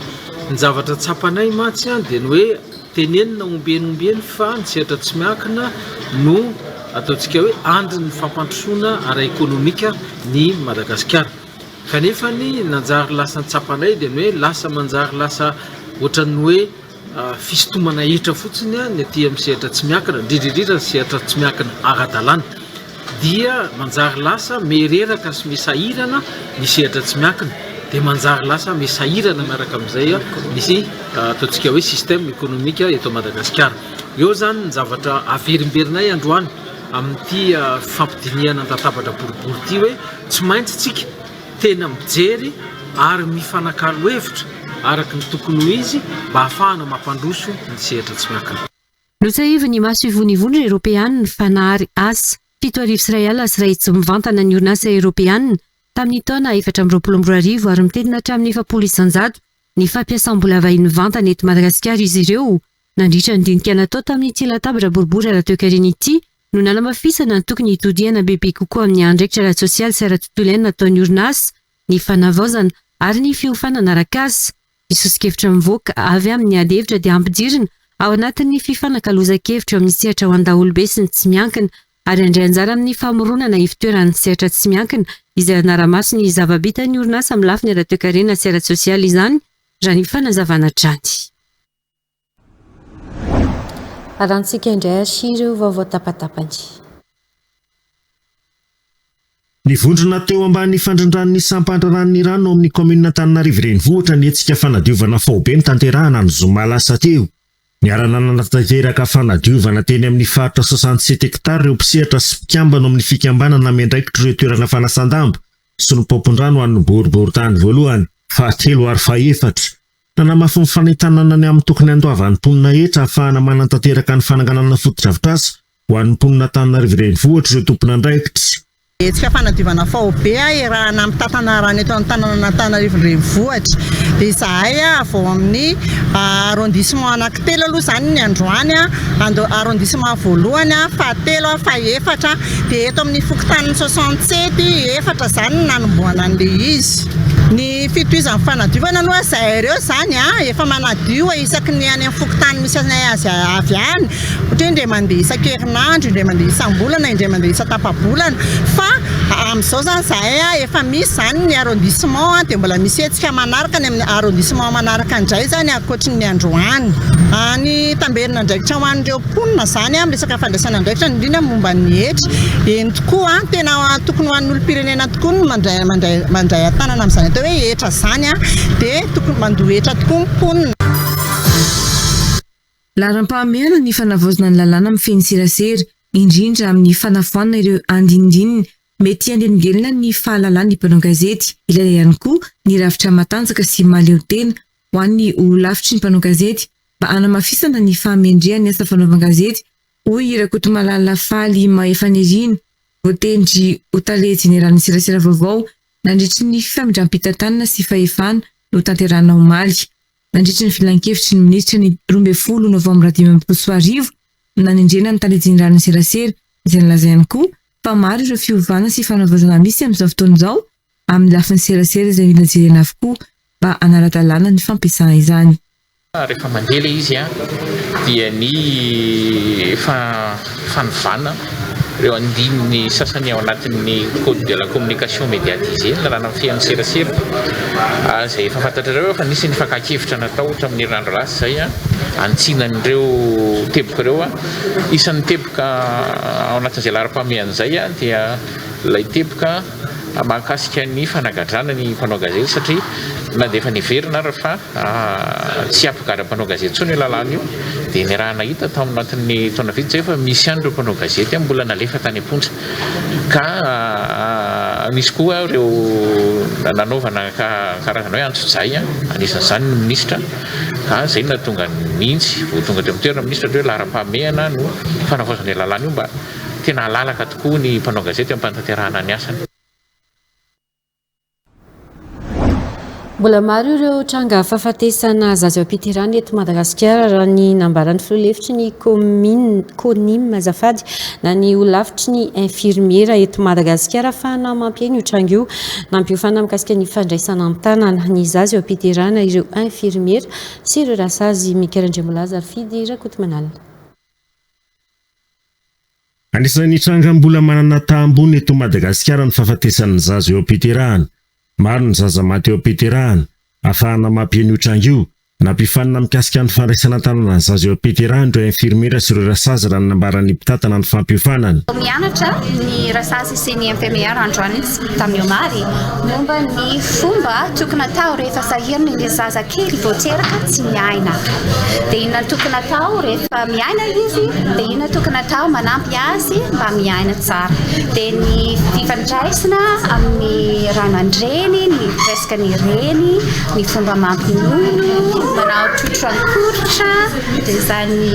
Ny zavatra tsapanay matsy dia ny hoe tenenina ombenombeny fa ny sehatra tsy miankina no ataontsika hoe andriny fampandrosoana ara-ekonomika ny Madagasikara. Kanefa ny nanjary lasa ny tsapanay dia ny hoe lasa manjary lasa ohatran'ny hoe fisintomana hitra fotsiny ny aty amin'ny sehatra tsy miankina indrindrindrindra ny sehatra tsy miankina ara-dalàna dia manjary lasa mereraka sy misahirana ny sehatra tsy miankina dia manjary lasa misahirana miaraka amin'izay misy ataontsika hoe système économique eto Madagasikara. Eo zany ny zavatra averimberinay androany amin'ity fampidiniana an-databatra boribory ity hoe tsy maintsy tsika tena mijery ary mifanakalo hevitra araka ny tokony ho izy mba ahafahana mampandroso ny sehatra tsy miankina. Lotsaivo ny maso ivonivony Europeanina fanahary asa 7,000 sy iray tsy mivantana ny orinasa Europeanina tamin'ny taona 2024 ary mitedina hatramin'ny 700 ny fampiasam-bola vahiny vantana eto Madagasikara izy ireo. Nandritra ny dinikana tao tamin'ny ity latabatra boribory ara-toekarena ity no nalamafisana ny tokony hitodiana bebe kokoa amin'ny andraikitra ara-sosialy sy ara-tontolo iainana nataon'ny orinasa, ny fanavaozana ary ny fiofanana araka-asa. Isosokevitra mivoaka avy amin'ny ady hevitra dia ampidirina ao anatin'ny fifanankalozan-kevitra amin'ny sehatra ho an-daholobe sy ny tsy miankina ary andray anjara amin'ny famoronana ivitoeran'ny sehatra tsy miankina izay anaramaso ny zava-bitan'ny orinasa amin'ny lafiny ara-toekarena sy ara-sosialy izany raha ny fanazavana trany. Arantsika indray ireo vaovao tapatapany. Ny vondrona teo ambany fandrindran'ny sampandraran'ny rano amin'ny komina Antananarivo renivohitra ny etsika fanadiovana faobe tanterahana ny zoma lasa teo. Niarana nanatanteraka fanadiovana teny amin'ny faritra 67 hektara ireo mpisehatra sy mpikambana amin'ny fikambanana mendraikitra ireo toerana fanasan-damba sy ny pompondrano an'ny boriboritany voalohany fahatelo ary fahaefatra. Nanamafy ny fanentanana ny amin'ny tokony andoavan'ny mponina etra ahafahana manantanteraka ny fananganana foto-drafitrasa ho an'ny mponina Antananarivo renivohitra ireo tompona andraikitra. Etsika fanadiovana faobe irahana amin'ny tantanarana eto Antananarivo renivohitra. Dia izahay avao amin'ny arrondissement anankitelo aloha zany ny androany arrondissement voalohany fahatelo fahaefatra dia eto amin'ny fokotaniny 67 efatra zany nanomboana an'ilay izy. Ny fitohizan'ny fanadiovana aloha zahay zany efa manadio isaky ny any amin'ny fokotany misy azy avy any. Ohatra indray mandeha isan-kerinandro, indray mandeha isam-bolana, indray mandeha isa-tapa-bolana. Fa amin'izao zany zahay efa misy zany ny arrondissement dia mbola misy etsika manaraka ny amin'ny arrondissement manaraka indray zany ankoatry ny androany. Ny tamberina andraikitra ho an'ireo mponina zany amin'ny resaka fandraisana andraikitra indrindra momba ny hetra. Eny tokoa tena tokony ho an'ny olom-pirenena tokoa mandray tanana amin'izany atao hoe hetra zany dia tokony mandohetra tokoa ny mponina. Laharam-pahamehana ny fanavaozana ny lalàna amin'ny feny serasera indrindra amin'ny fanafoanana ireo andinindininy mety andelingelina ny fahalalan'ny mpanao gazety. Ilay ihany koa ny rafitra matanjaka sy mahaleo tena ho an'ny lavitry ny mpanao gazety mba hanamafisana ny fahamendrehan'ny asa fanaovan-gazety. Hoy Rakotomalala Faly Maefanirina, voatendry hotale jeneralin'ny serasera vaovao, nandritry ny famindram-pitantanana sy fahefana no tanterahana omaly. Nandritry ny filan-kevitry ny ministra ny 12 Novambra 2024 nanendrena ny tany jeneralin'ny serasera izay nilaza ihany koa fa maro ireo fiovana sy fanavaozana misy amin'izao fotoana izao amin'ny lafin'ny serasera izay mila jerena avokoa mba hanara-dalàna ny fampiasana izany. Rehefa mandela izy dia ny fanovana ireo andininy sasany ao anatin'ny code de la communication médiatisée lalàna fian'ny serasera izay efa fantatrareo fa nisy ny fakakevitra natao hatramin'ny herinandro lasa zay antsinan'ireo teboka ireo isan'ny teboka ao anatin'izay laharam-pamehan'izay dia ilay teboka mahakasika ny fanagadrana ny mpanao gazety satria na dia efa niverina ary fa tsy apagara mpanao gazety tsony io lalàna io dia ny raha nahita tao anatin'ny taona vitsy zay fa misy ihany ireo mpanao gazety mbola nalefa tany am-ponja ka nisy koa ireo nanaovana karazana hoe antso-jay anisan'izany ny ministra ka zay nahatonga mihitsy vao tonga teo amin'ny toerana ministra hoe laharam-pahamehana no fanavaozana lalàna io mba tena halalaka tokoa ny mpanao gazety amin'ny fantanterahana ny asany. Mbola maro ireo tranga fahafatesana zaza am-piterana eto Madagasikara raha ny nambaran'ny filoha-hevitry ny CONIM azafady na ny olavitry ny infirmiera eto Madagasikara fa namampiainy io tranga io nampiofana mikasika ny fandraisana amin'ny tanana ny zaza am-piterana ireo infirmiera sy ireo rasazy Mikarandremolaza Fidy Rakotomanala. Anisan'ny tranga mbola manana tahambony eto Madagasikara ny fahafatesan'ny zaza eo am-piterana. Maro ny zaza maty eo am-piterana ahafahana mampiainy io tranga io Nampifanina mikasika ny fandraisana tanana ny zaza eo ampitirahany ireo infirmiera sy ireo rasazy raha nambaran'ny mpitatana ny fampiofanana. Mianatra ny rasazy sy ny infirmiera androany tamin'ny omary momba ny fomba tokony atao rehefa sahirana ilay zaza kely vao teraka tsy miaina. Dia inona tokony atao rehefa miaina izy, dia inona tokony atao manampy azy mba miaina tsara. Dia ny fifandraisana amin'ny ranandreny, ny resaka ny reny, ny fomba mampinono, manao trotrankoritra, dia izany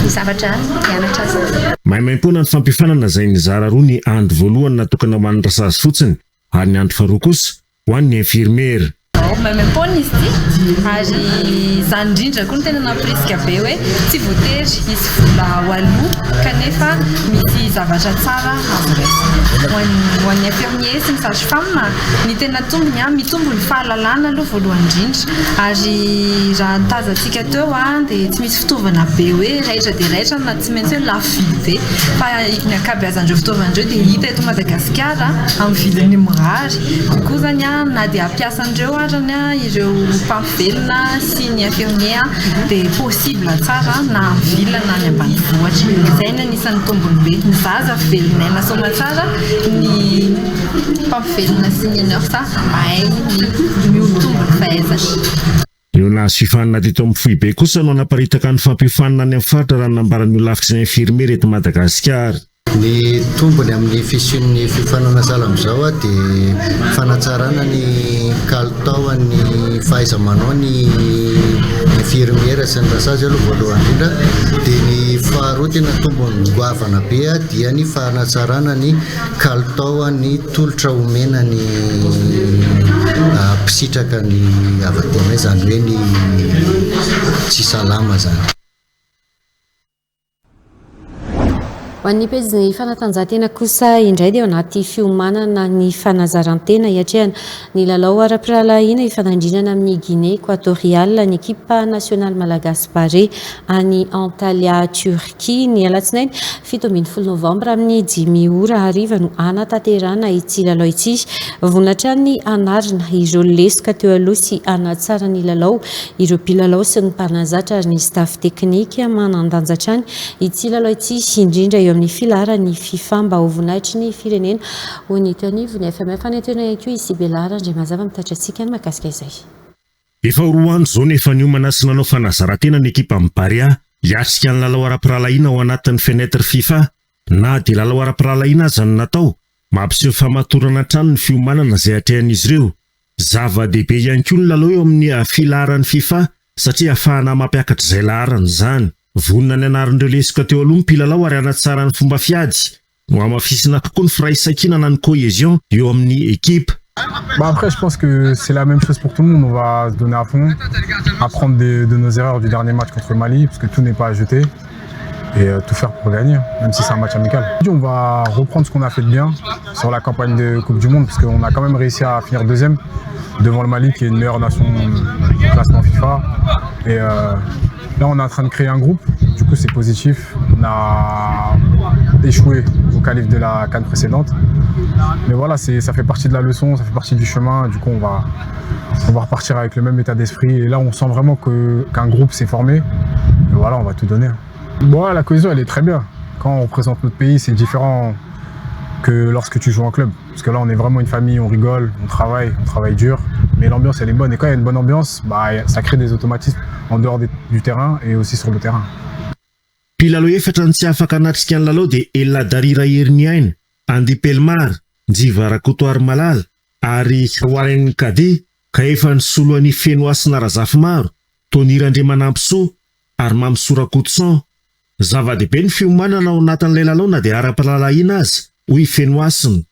ny zavatra mianatra azy. Maimaimpona ny fampiofanana izay nizara roa ny andro voalohany natokana ho an'ny rasazy fotsiny ary ny andro faharoa kosa ho an'ny infirmiera. Maimaimpona izy ity ary izany indrindra koa no tena nampirisika be hoe tsy voatery izy vola aloha kanefa misy zavatra tsara ho an'ny infirmier sy ny sage-femme ny tena tombony mitombo ny fahalalana aloha voalohany indrindra ary raha nitazantsika teo dia tsy misy fitaovana be hoe raitra dia raitra na tsy maintsy hoe lafo be fa ny ankabeazan'ireo fitaovan'ireo dia hita eto Madagasikara amin'ny vidiny mirary. Koa zany na dia ampiasan'ireo ireo mpampivelona sy ny infirmier dia possible tsara na vilana na ny ambanivohitra. Izay no anisan'ny tombony be. Ny zaza velonena soma tsara, ny mpampivelona sy ny nursa mahay miolo-tombony fahaizana. Eo nahazo fifanana teto amin'ny fohy be kosa no anaparitaka ny fampiofanana any amin'ny faritra raha nambaran'ny lafitra ny infirmiera eto Madagasikara. Ny tombony amin'ny fisian'ny fifanana sala amin'izao dia fanatsarana ny kalitao ny fahaiza-manao ny infirmiera sy ny rasazy aloha voalohany indrindra. Dia ny faharoa tena tombony goavana be dia ny fanatsarana ny kalitao ny tolotra omena ny mpisitraka ny avatenay izany hoe ny tsy salama zany. Ho an'ny pejy fanatanjahantena kosa indray dia ao anaty fiomanana ny fanazarantena hiatrehana ny lalao ara-piralahiana ifanandrinana amin'ny Guinée Équatoriale ny équipe nationale malagasy Baré any Antalya Turquie ny alatsinainy 17 Novambra amin'ny 5 ora hariva no anatanterahana ity lalao ity. Vonatra ny anarina ireo lesoka teo aloha sy anatsara ny lalao ireo mpilalao sy ny mpanazatra ary ny staff teknika manandanjatra ity lalao ity indrindra eo amin'ny filaharany FIFA mba ho voninahitry ny firenena ho ny tanivo ny FMF fanentena io izy Belara ndray mazava mitatra antsika ny makasika izay. Efa roa andro zao nefa niomana sy nanao fanazarantena ny ekipa Barea hiatrika ny lalao ara-piralahiana ao anatin'ny fenetre FIFA na dia lalao ara-piralahiana aza no natao mampiseho famatorana trano ny fiomanana izay atrehan'izy ireo. Zava-dehibe ihany koa ny lalao eo amin'ny filaharany FIFA satria ahafahana mampiakatra izay laharany izany. Vonina ny anaran'ireo lesoka teo aloha mpilalao ary anatsara ny fomba fiady no amafisina kokoa ny firaisan-kinana ny cohésion eo amin'ny équipe. Après, je pense que c'est la même chose pour tout le monde. On va se donner à fond, apprendre de nos erreurs du dernier match contre le Mali, parce que tout n'est pas à jeter, et tout faire pour gagner, même si c'est un match amical. On va reprendre ce qu'on a fait de bien sur la campagne de Coupe du Monde, parce qu'on a quand même réussi à finir deuxième devant le Mali, qui est une meilleure nation du classement FIFA. Et là, on est en train de créer un groupe, du coup c'est positif. On a échoué au qualif de la CAN précédente. Mais voilà, ça fait partie de la leçon, ça fait partie du chemin. Du coup, on va repartir avec le même état d'esprit. Et là, on sent vraiment qu'un groupe s'est formé. Et voilà, on va tout donner. Bon, la cohésion, elle est très bien. Quand on représente notre pays, c'est différent que lorsque tu joues en club. Parce que là, on est vraiment une famille, on rigole, on travaille dur. Mais l'ambiance, elle est bonne. Et quand il y a une bonne ambiance, ça crée des automatismes en dehors du terrain et aussi sur le terrain. Mpilalao efatra ny tsy afaka anatrika ny lalao dia Ella Darira Herniaina, Andy Pelmar, Njiva Rakotoary Malala ary Warren Kade ka efa nisoloan'ny Fenoasina Razafy Maro, Tony Randriamanampisoa ary Mamso Rakotson. Zava-dehibe ny fiomanana ao anatin'ilay lalao na dia ara-piralahiana azy, hoy Fenoasina.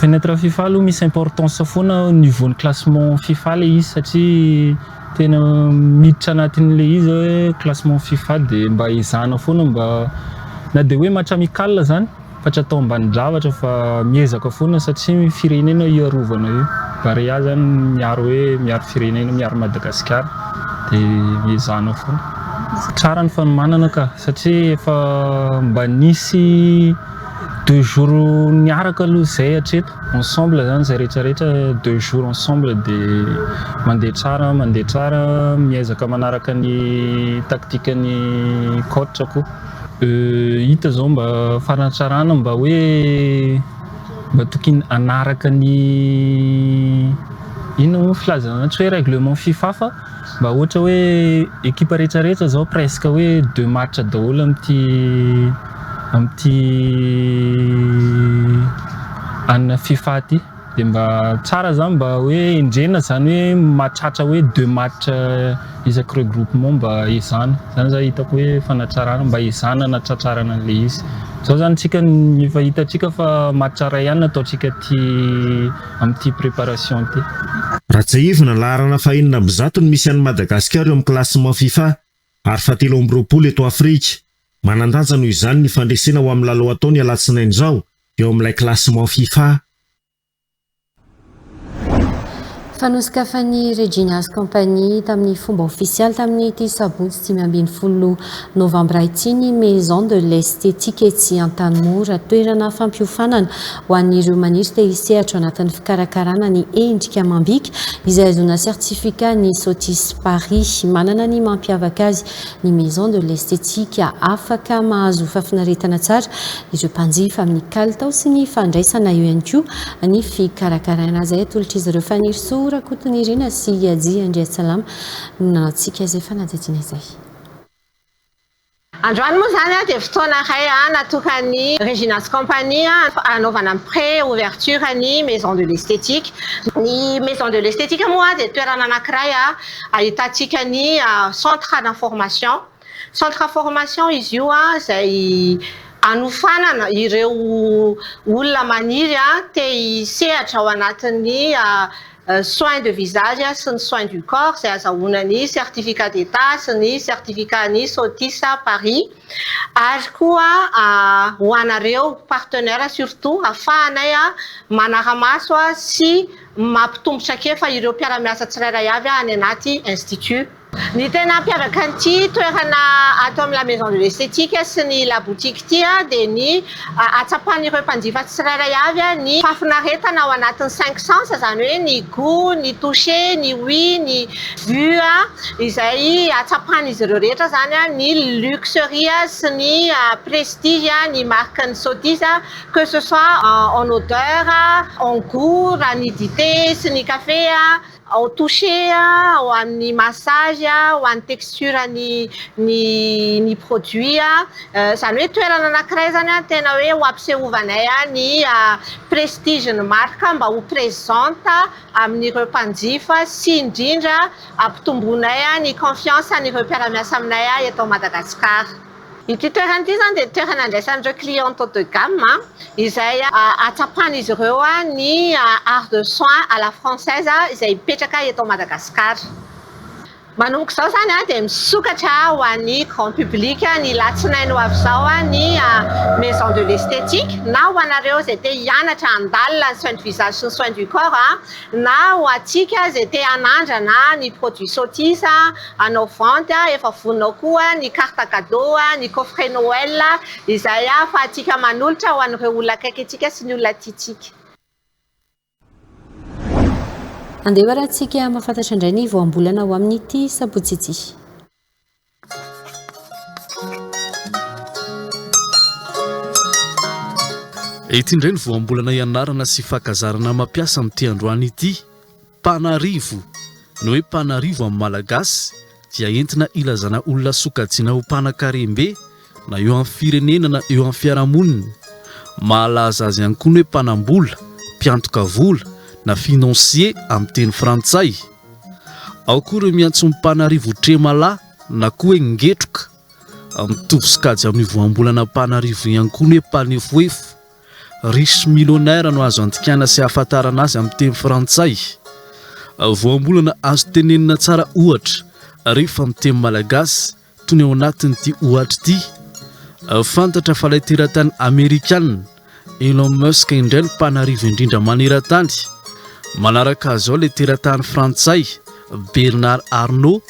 Fenetre FIFA aloha misy importance foana au niveau ny classement FIFA le izy satria tena miditra anatin'le izy hoe classement FIFA dia mba izana foana mba na dia hoe match amical zany fa tsy atao ambani-javatra fa miezaka foana satria firenena iarovana io. Barea zany miaro firenena, miaro Madagasikara dia miezana foana. Tsara ny fanomanana ka satria efa mba nisy 2 jours niaraka aloha zay hatreto ensemble zany zay rehetrarehetra 2 jours ensemble dia mandeha tsara miezaka manaraka ny taktikany coach ko hita zao mba fanatsarana mba hoe mba tokony anaraka ny ino filazana tsy hoe règlement FIFA fa mba ohatra hoe équipe rehetrarehetra zao presque hoe 2 match daholo amty ana FIFA ty dia mba tsara zany mba hoe indrena zany hoe mahatratra hoe 2 match isaky regroupement mba ezana zany za hitako hoe fanatsarana mba ezana na tratrarana an'le izy zao zany tsika efa hitantsika fa mahatsara ihany ataontsika ty amty préparation ty Ratsaivina laharana fahinana ambizato ny misy an'i Madagasikara eo amin'ny classement FIFA ary fahatelo amby roapolo eto Afrika. Manandanja noho izany ny fandresena ho amin'ny lalao ataony alatsinainy izao eo amin'ilay classement FIFA. Fanosika fa ny Regina's Company tamin'ny fomba ofisialy tamin'ny ity sabotsy 20 novambra ity ny Maison de l'Esthétique etsy Antanimora toerana fampiofanana ho an'ireo maniry te hisehatra anatin'ny fikarakarana ny endrika amam-bika izay azona sertifika ny Sotis Paris. Manana ny mampiavaka azy ny Maison de l'Esthétique afaka mahazo fafinaretana tsara ireo mpanjifa amin'ny kalitao sy ny fandraisana eo ihany koa ny fikarakarana zay atolotra izy ireo fanirso rakotony irina sy iady Andriasalama nanantsika izay fanadidina izay. Androany moa zany dia fotoana iray natokany Regina's Company anaovana pré-ouverture ny Maison de l'Esthétique. Ny Maison de l'Esthétique moa dia toerana anankiray ahitantsika ny centre d'information. Centre d'information izy io izay anofanana ireo olona maniry te hisehatra ao anatin'ny soins de visage sy ny soins du corps izay azahoana ny certificat d'état sy ny certificat ny Sotis Paris ary koa ho anareo partenaire surtout ahafahanay manaramaso sy mampitombotra kefa ireo mpiara-miasa tsirairay avy any anaty institut. Ny tena mampiavaka an'ity toerana ato amin'ny la Maison de l'Esthétique sy ny la boutique ty dia ny atsapan'ireo mpanjifa tsirairay avy ny fafinaretana ao anatin'ny 5 sens zany hoe ny goût, ny toucher, ny ouïe, ny vue izay atsapan'izy ireo rehetra zany ny luxurie sy ny prestige ny marque ny Sotis que ce soit en odeur, en goût, ranidité sy ny café au toucher, au amin'ny massage, au amin'ny texture ny produit zany hoe toerana anankiray zany tena hoe ho ampisehovanay ny prestige ny marque mba ho présente amin'ireo mpanjifa sy indrindra ampitomboinay ny confiance an'ireo mpiara-miasa aminay eto Madagasikara. Ity toerana ity zany dia toerana andraisan'ireo client haut de gamme izay atsapan'izy ireo ny art de soin à la française izay mipetraka eto Madagasikara. Manomboka izao zany dia misokatra ho an'ny grand public ny latsinainy ho avy izao ny Maison de l'Esthétique na ho anareo izay te hianatra handalina ny soins de visage sy ny soins du corps na ho atsika izay te hanandrana ny produit Sotis anao vente efa vononao koa ny carte cadeau ny coffret Noël izay fa atsika manolotra ho an'ireo olona akaiky antsika sy ny olona tiatsika. Andeha rahantsika mahafantatra indray ny voambolana ho amin'ity sabotsy ity. Ity indray ny voambolana ianarana sy fakazarana mampiasa amin'ity androany ity panarivo. Ny hoe panarivo amin'ny malagasy dia entina ilazana olona sokajiana ho mpanan-karembe na eo amin'ny firenena na eo amin'ny fiarahamonina. Mahalaza azy ihany koa ny hoe mpanambola, mpiantoka vola na financier amin'ny teny frantsay. Ao koa ireo miantso ny panarivo tremala na koa hoe ngetroka. Mitovy sokajy amin'ny voambolana panarivo ihany koa ny hoe panefoefo. Riche millionnaire no azo antikana sy ahafantarana azy amin'ny teny frantsay. Voambolana azo tenenina tsara ohatra rehefa amin'ny teny malagasy toy ny ao anatin'ity ohatra ity. Fantatra fa ilay teratany Amerikana Elon Musk indray no panarivo indrindra maneran-tany. Manaraka azy ao ilay teratany frantsay Bernard Arnault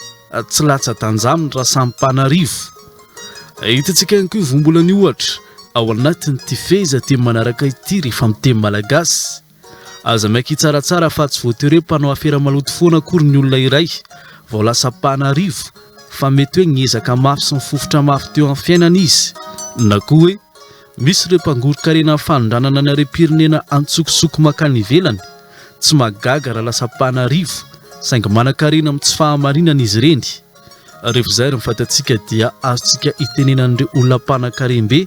tsy latsa tanjaminy raha samy panarivo. Hitantsika ihany koa voambolana ohatra ao anatin'ity feza teny manaraka ity rehefa miteny malagasy. Aza maiky tsaratsara fa tsy voatery mpanao afera maloto foana akory ny olona iray vao lasa mpanarivo fa mety hoe ngezaka mafy sy mifofotra mafy teo amin'ny fiainana izy, na koa hoe misy ireo mpangoro-karena fanondranana ny harem-pirenena antsokosoko makany ivelany tsy magaga raha lasa mpanarivo saingy manan-karena amin'ny tsy fahamarinana izy ireny. Rehefa izay ary mifantatsika dia azontsika itenenan'ireo olona mpanan-karem-be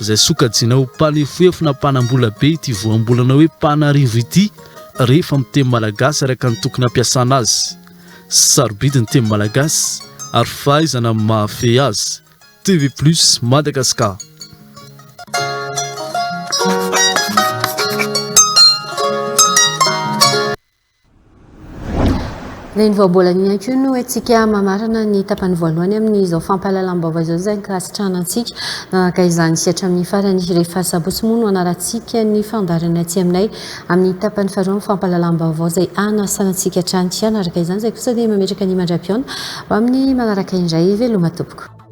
izay sokajiana ho mpanefoefo na mpanambola be ity voambolana hoe mpanarivo ity rehefa miteny malagasy araka ny tokony ampiasana azy. Sarobidiny teny malagasy ary fahaizana mahafehy azy. TV+ Madagascar. Ny voambolana ihany koa no antsika mamarana ny tapany voalohany amin'izao fampahalalam-baovao izao izay nikasitrana antsika nanaraka izany siatra amin'ny farany rehefa sabotsy moa no anarantsika ny fandarana aty aminay amin'ny tapany faharoa amin'ny fampahalalam-baovao izay anasanantsika hatrany tsy anaraka izany izay kosa dia mametraka ny mandra-piona ho amin'ny manaraka indray veloma tompoko.